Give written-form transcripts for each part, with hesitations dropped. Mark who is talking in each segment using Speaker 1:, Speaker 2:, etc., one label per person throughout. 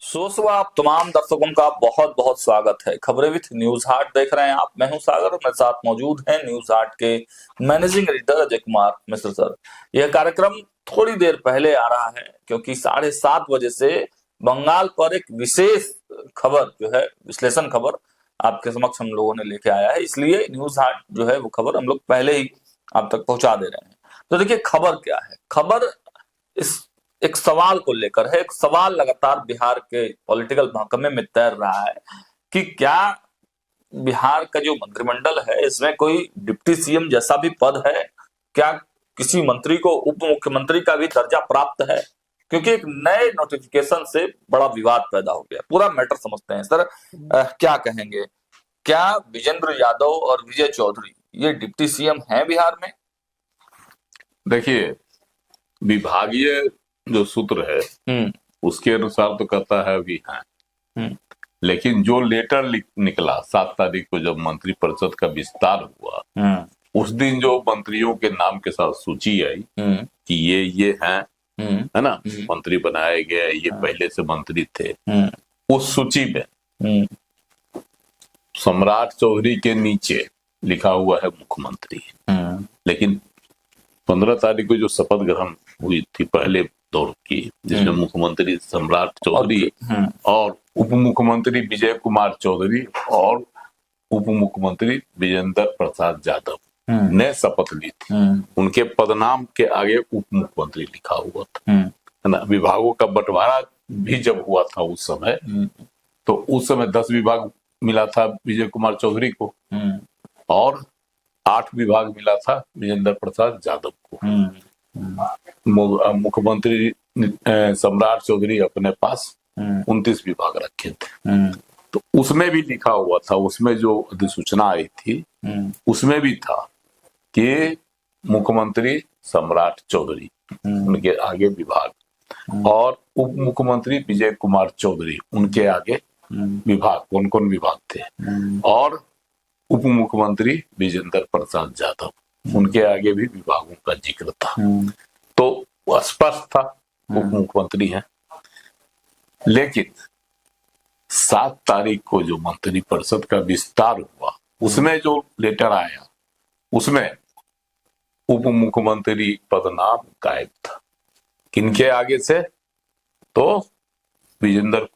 Speaker 1: सोसवा आप तमाम दर्शकों का बहुत बहुत स्वागत है। खबरें विद न्यूज हार्ट देख रहे हैं आप। मैं हूं सागर और मेरे साथ मौजूद हैं न्यूज हार्ट के managing editor Ajay Kumar Mishra sir. यह कार्यक्रम थोड़ी देर पहले आ रहा है क्योंकि 7:30 बजे से बंगाल पर एक विशेष खबर जो है, विश्लेषण खबर आपके समक्ष हम लोगों ने लेके आया है। इसलिए न्यूज हार्ट जो है वो खबर हम लोग पहले ही आप तक पहुंचा दे रहे हैं। तो देखिए खबर क्या है। खबर इस एक सवाल को लेकर है। एक सवाल लगातार बिहार के पॉलिटिकल महकमे में तैर रहा है कि क्या बिहार का जो मंत्रिमंडल है इसमें कोई डिप्टी सीएम जैसा भी पद है, क्या किसी मंत्री को उप मुख्यमंत्री का भी दर्जा प्राप्त है। क्योंकि एक नए नोटिफिकेशन से बड़ा विवाद पैदा हो गया। पूरा मैटर समझते हैं सर। क्या कहेंगे, क्या विजेंद्र यादव और विजय चौधरी ये डिप्टी सीएम हैं बिहार में?
Speaker 2: देखिए, विभागीय जो सूत्र है उसके अनुसार तो कहता है भी है, लेकिन जो लेटर निकला 7 तारीख को जब मंत्रिपरिषद का विस्तार हुआ, उस दिन जो मंत्रियों के नाम के साथ सूची आई कि ये हैं, है ना, मंत्री बनाए गए, ये पहले से मंत्री थे, उस सूची में सम्राट चौधरी के नीचे लिखा हुआ है मुख्यमंत्री। लेकिन 15 तारीख को जो शपथ ग्रहण हुई थी पहले दौर की, जिसमें मुख्यमंत्री सम्राट चौधरी और उप मुख्यमंत्री विजय कुमार चौधरी और उप मुख्यमंत्री विजेंद्र प्रसाद यादव ने शपथ ली थी, उनके पदनाम के आगे उप मुख्यमंत्री लिखा हुआ था, है ना। विभागों का बंटवारा भी जब हुआ था उस समय, तो उस समय 10 विभाग मिला था विजय कुमार चौधरी को और 8 विभाग मिला था विजेंद्र प्रसाद यादव को। मुख्यमंत्री सम्राट चौधरी अपने पास 29 विभाग रखे थे। तो उसमें भी लिखा हुआ था, उसमें जो अधिसूचना आई थी उसमें भी था कि मुख्यमंत्री सम्राट चौधरी, उनके आगे विभाग, और उप मुख्यमंत्री विजय कुमार चौधरी, उनके आगे विभाग, कौन कौन विभाग थे, और उप मुख्यमंत्री विजेंद्र प्रसाद यादव, उनके आगे भी विभागों का जिक्र था। तो स्पष्ट था उप मुख्यमंत्री हैं। लेकिन 7 तारीख को जो मंत्रिपरिषद का विस्तार हुआ उसमें जो लेटर आया उसमें उप मुख्यमंत्री पदनाम गायब था। किनके आगे से? तो विजेंद्र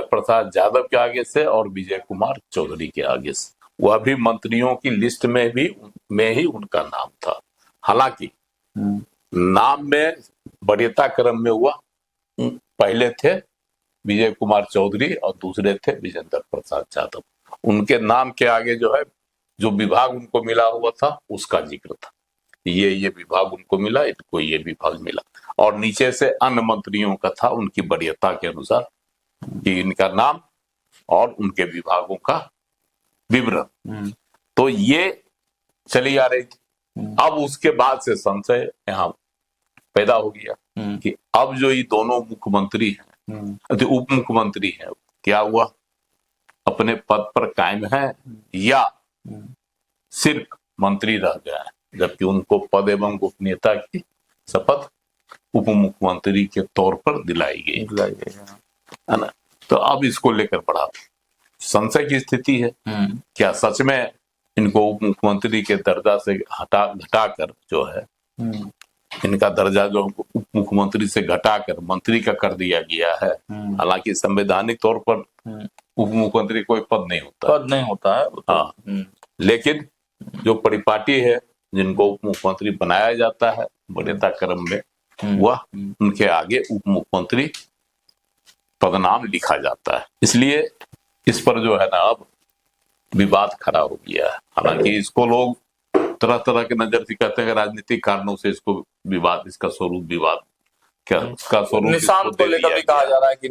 Speaker 2: प्रसाद यादव के आगे से और विजय कुमार चौधरी के आगे से। वह भी मंत्रियों की लिस्ट में ही उनका नाम था। हालांकि नाम में वरीयता क्रम में हुआ, पहले थे विजय कुमार चौधरी और दूसरे थे विजेंद्र प्रसाद यादव। उनके नाम के आगे जो है, जो विभाग उनको मिला हुआ था उसका जिक्र था, ये विभाग उनको मिला, इनको ये विभाग मिला, और नीचे से अन्य मंत्रियों का था उनकी वरीयता के अनुसार कि इनका नाम और उनके विभागों का विवरण। तो ये चली आ रही थी। अब उसके बाद से संशय यहाँ पैदा हो गया कि अब जो ये दोनों मुख्यमंत्री हैं, उप मुख्यमंत्री हैं, क्या हुआ, अपने पद पर कायम है या सिर्फ मंत्री रह गया है, जबकि उनको पद एवं गोपनीयता की शपथ उप मुख्यमंत्री के तौर पर दिलाई गई है ना। तो अब इसको लेकर बड़ा संशय की स्थिति है। क्या सच में इनको उप मुख्यमंत्री के दर्जा से घटाकर जो है, इनका दर्जा जो उप मुख्यमंत्री से घटाकर मंत्री का कर दिया गया है? हालांकि संवैधानिक तौर पर उप मुख्यमंत्री कोई पद नहीं होता है। हाँ, लेकिन जो परिपाटी है जिनको उप मुख्यमंत्री बनाया जाता है वरीयता क्रम में, वह उनके आगे उप मुख्यमंत्री पदनाम लिखा जाता है। इसलिए इस पर जो है ना अब विवाद खड़ा हो गया है। हालांकि इसको लोग तरह तरह के नजर से कहते हैं, राजनीतिक कारणों से इसको विवाद, इसका स्वरूप विवाद, क्या उसका स्वरूप
Speaker 1: निशांत को लेकर भी कहा जा रहा है कि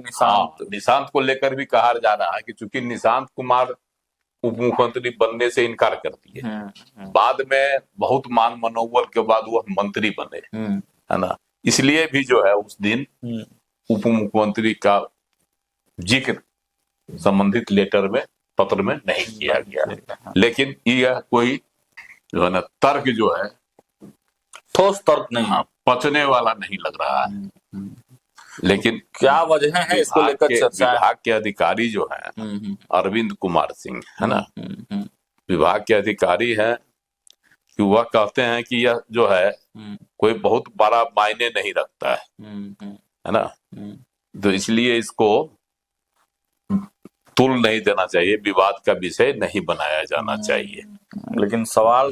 Speaker 2: निशांत को लेकर भी कहा जा रहा है कि चूंकि निशांत कुमार उप मुख्यमंत्री बनने से इनकार कर दिए, बाद में बहुत मान मनोबल के बाद वह मंत्री बने, है ना, इसलिए भी जो है उस दिन उप मुख्यमंत्री का जिक्र संबंधित लेटर में, पत्र में नहीं किया गया। लेकिन यह कोई जो है ना तर्क जो है,
Speaker 1: ठोस तर्क नहीं,
Speaker 2: पचने वाला नहीं लग रहा है। लेकिन
Speaker 1: क्या वजह है इसको लेकर चर्चा है?
Speaker 2: विभाग के अधिकारी जो है अरविंद कुमार सिंह, है ना, विभाग के अधिकारी हैं कि वह कहते हैं कि यह जो है कोई बहुत बड़ा मायने नहीं रखता है ना, तो इसलिए इसको तुल नहीं देना चाहिए, विवाद का विषय नहीं बनाया जाना चाहिए।
Speaker 1: लेकिन सवाल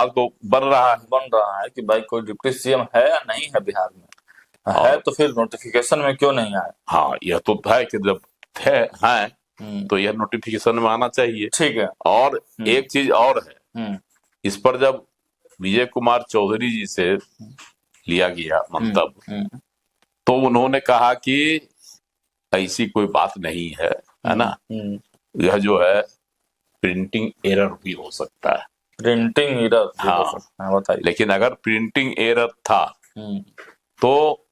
Speaker 2: तो बन
Speaker 1: रहा है कि भाई कोई डिप्टी सीएम है या नहीं है बिहार में, है तो फिर नोटिफिकेशन में क्यों नहीं आया?
Speaker 2: हाँ, यह तो है कि जब है तो यह नोटिफिकेशन में आना चाहिए।
Speaker 1: ठीक है।
Speaker 2: और एक चीज और है, इस पर जब विजय कुमार चौधरी जी से लिया गया मंतव्य, तो उन्होंने कहा कि ऐसी कोई बात नहीं है ना, यह जो है प्रिंटिंग एरर भी हो सकता है।
Speaker 1: Printing error?
Speaker 2: हाँ,
Speaker 1: बताइए।
Speaker 2: लेकिन अगर प्रिंटिंग एरर था तो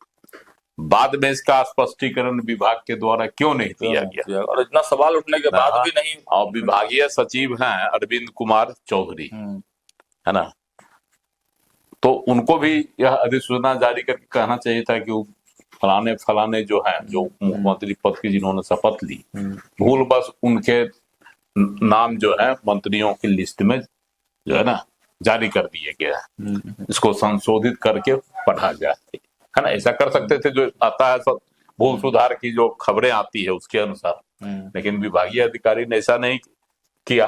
Speaker 2: बाद में इसका स्पष्टीकरण विभाग के द्वारा क्यों नहीं दिया गया?
Speaker 1: और इतना सवाल उठने के बाद भी नहीं।
Speaker 2: और विभागीय सचिव हैं अरविंद कुमार चौधरी, है ना, तो उनको भी यह अधिसूचना जारी करके कहना चाहिए था कि फलाने जो है, जो मुख्यमंत्री पद की जिन्होंने शपथ ली, भूल बस उनके नाम जो है मंत्रियों की लिस्ट में जो है ना जारी कर दिए गया है, इसको संशोधित करके पढ़ा जाए, है ना, ऐसा कर सकते थे। जो आता है सब भूल सुधार की जो खबरें आती है उसके अनुसार, लेकिन विभागीय अधिकारी ने ऐसा नहीं किया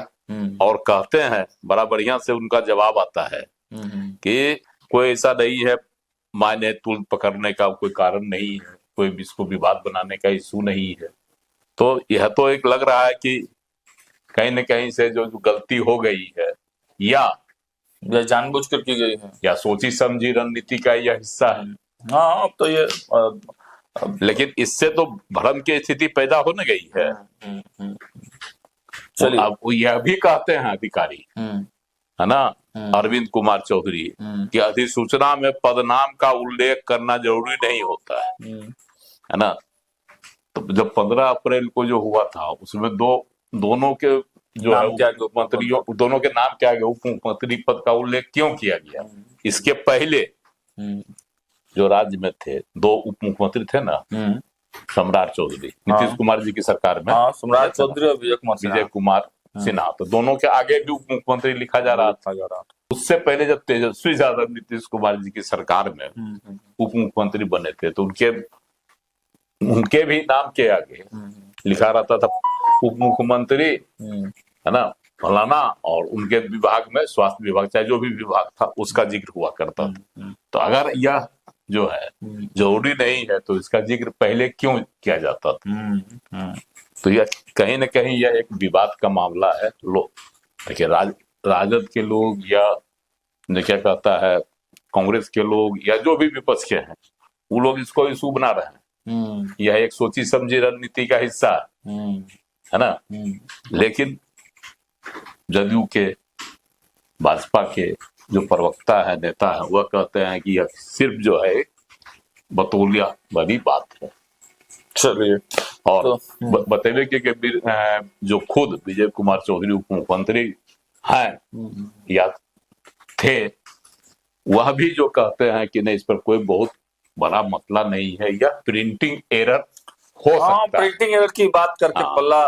Speaker 2: और कहते हैं बड़ा बढ़िया से उनका जवाब आता है कि कोई ऐसा नहीं है, मायने तुल पकड़ने का कोई कारण नहीं है, कोई इसको विवाद बनाने का इशू नहीं है। तो यह तो एक लग रहा है कि कहीं न कहीं से जो गलती हो गई है या
Speaker 1: जानबूझकर की गई है
Speaker 2: या सोची समझी रणनीति का यह हिस्सा है।
Speaker 1: हाँ, अब तो ये
Speaker 2: लेकिन इससे तो भ्रम की स्थिति पैदा होने गई है।
Speaker 1: चलिए,
Speaker 2: अब यह भी कहते हैं अधिकारी, है ना, अरविंद कुमार चौधरी, कि अधिसूचना में पदनाम का उल्लेख करना जरूरी नहीं होता है ना। तो जब 15 अप्रैल को जो हुआ था उसमें दोनों के जो है मंत्रियों, दोनों के नाम क्या गया, उप मुख्यमंत्री पद का उल्लेख क्यों किया गया? इसके पहले जो राज्य में थे 2 उप मुख्यमंत्री थे ना, सम्राट चौधरी, नीतीश कुमार जी की सरकार में,
Speaker 1: सम्राट चौधरी और विजय कुमार
Speaker 2: सिन्हा, तो दोनों के आगे भी उप मुख्यमंत्री लिखा जा रहा था। उससे पहले जब तेजस्वी यादव नीतीश कुमार जी की सरकार में उप मुख्यमंत्री बने थे तो उनके भी नाम के आगे लिखा रहता था उप मुख्यमंत्री, है ना, फलाना, और उनके विभाग में स्वास्थ्य विभाग चाहे जो भी विभाग था उसका जिक्र हुआ करता था। तो अगर यह जो है जरूरी नहीं है तो इसका जिक्र पहले क्यों किया जाता था? तो यह कहीं न कहीं यह एक विवाद का मामला है। लोग देखिए, राजद के लोग या क्या कहता है कांग्रेस के लोग या जो भी विपक्ष के हैं, वो लोग इसको इशू बना रहे हैं। यह एक सोची समझी रणनीति का हिस्सा है ना। लेकिन जदयू के, भाजपा के जो प्रवक्ता है, नेता है, वह कहते हैं कि यह सिर्फ जो है बतौलिया वाली बात है।
Speaker 1: चलिए,
Speaker 2: और तो बतेवे कि जो खुद विजय कुमार चौधरी उप मुख्यमंत्री हैं या थे, वह भी जो कहते हैं कि नहीं, इस पर कोई बहुत बड़ा मसला नहीं है, या प्रिंटिंग एरर हो सकता है।
Speaker 1: प्रिंटिंग एरर की बात करके पल्ला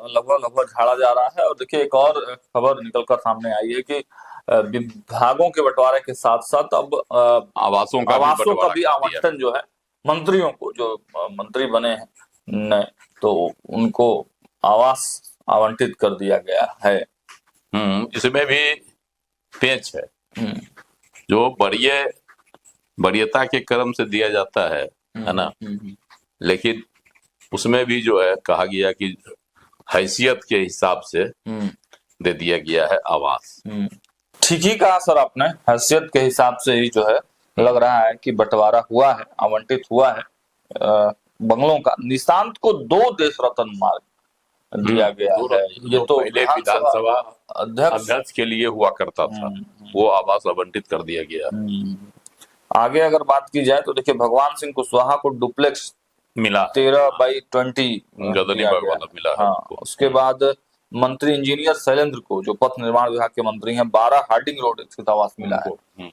Speaker 1: लगभग झाड़ा जा रहा है। और देखिए, एक और खबर निकलकर सामने आई है कि विभागों के बंटवारे के साथ साथ अब
Speaker 2: आवासों
Speaker 1: का भी आवंटन जो है मंत्रियों को, जो मंत्री बने हैं तो उनको आवास आवंटित कर दिया गया है।
Speaker 2: इसमें भी पेच है। जो वरीयता के क्रम से दिया जाता है ना, लेकिन उसमें भी जो है कहा गया कि हैसियत के हिसाब से दे दिया गया है आवास।
Speaker 1: ठीक ही कहा सर आपने, हैसियत के हिसाब से ही जो है लग रहा है कि बंटवारा हुआ है, आवंटित हुआ है बंगलों का। निशांत को 2 देश रत्न मार्ग दिया गया है। ये तो
Speaker 2: पहले विधानसभा अध्यक्ष के लिए हुआ करता था, वो आवास आवंटित कर दिया गया।
Speaker 1: आगे अगर बात की जाए तो देखिए, भगवान सिंह कुशवाहा को डुप्लेक्स
Speaker 2: मिला,
Speaker 1: 13/20
Speaker 2: गदनी वाला मिला।
Speaker 1: हाँ, उसके बाद मंत्री इंजीनियर शैलेंद्र को, जो पथ निर्माण विभाग के मंत्री हैं, 12 हार्डिंग रोड स्थित आवास मिला है।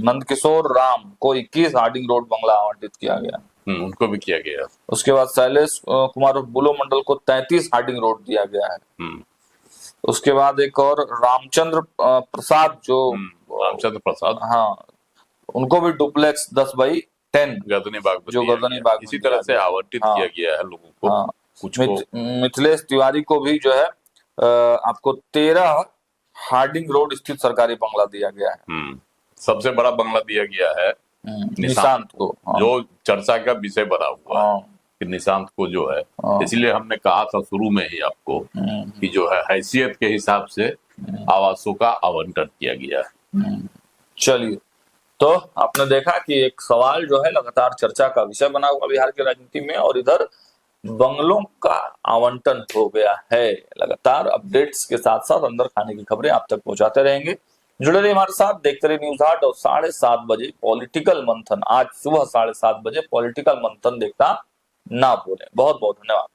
Speaker 1: नंदकिशोर राम को 21 हार्डिंग रोड बंगला आवंटित किया गया।
Speaker 2: उनको भी किया गया।
Speaker 1: उसके बाद शैलेश कुमार और बुलो मंडल को 33 हार्डिंग रोड दिया गया है।
Speaker 2: हम्म,
Speaker 1: उसके बाद एक और रामचंद्र प्रसाद जो
Speaker 2: रामचंद्र प्रसाद,
Speaker 1: हाँ, उनको भी डुप्लेक्स 10/10
Speaker 2: गर्दनी बाग में
Speaker 1: जो
Speaker 2: दिया
Speaker 1: गर्दनी
Speaker 2: गया।
Speaker 1: बाग में
Speaker 2: इसी
Speaker 1: दिया
Speaker 2: तरह से
Speaker 1: गया।
Speaker 2: आवंटित
Speaker 1: हाँ,
Speaker 2: किया गया है लोगों को,
Speaker 1: हाँ।
Speaker 2: कुछ को।
Speaker 1: मिथिलेश तिवारी को भी जो है आपको 13 हार्डिंग रोड स्थित सरकारी बंगला दिया गया है।
Speaker 2: सबसे बड़ा बंगला दिया गया है
Speaker 1: निशांत को, हाँ,
Speaker 2: जो चर्चा का विषय बना हुआ है
Speaker 1: हाँ,
Speaker 2: कि निशांत को जो है,
Speaker 1: हाँ,
Speaker 2: इसलिए हमने कहा था शुरू में ही आपको कि जो है हैसियत के हिसाब से आवासों का आवंटन किया गया है।
Speaker 1: चलिए, तो आपने देखा कि एक सवाल जो है लगातार चर्चा का विषय बना हुआ बिहार की राजनीति में, और इधर बंगलों का आवंटन हो गया है। लगातार अपडेट्स के साथ साथ अंदर खाने की खबरें आप तक पहुंचाते रहेंगे। जुड़े रहिए हमारे साथ, देखते रहिए न्यूज 8 और 7:30 बजे पॉलिटिकल मंथन, आज सुबह 7:30 बजे पॉलिटिकल मंथन देखना ना भूलें। बहुत बहुत धन्यवाद।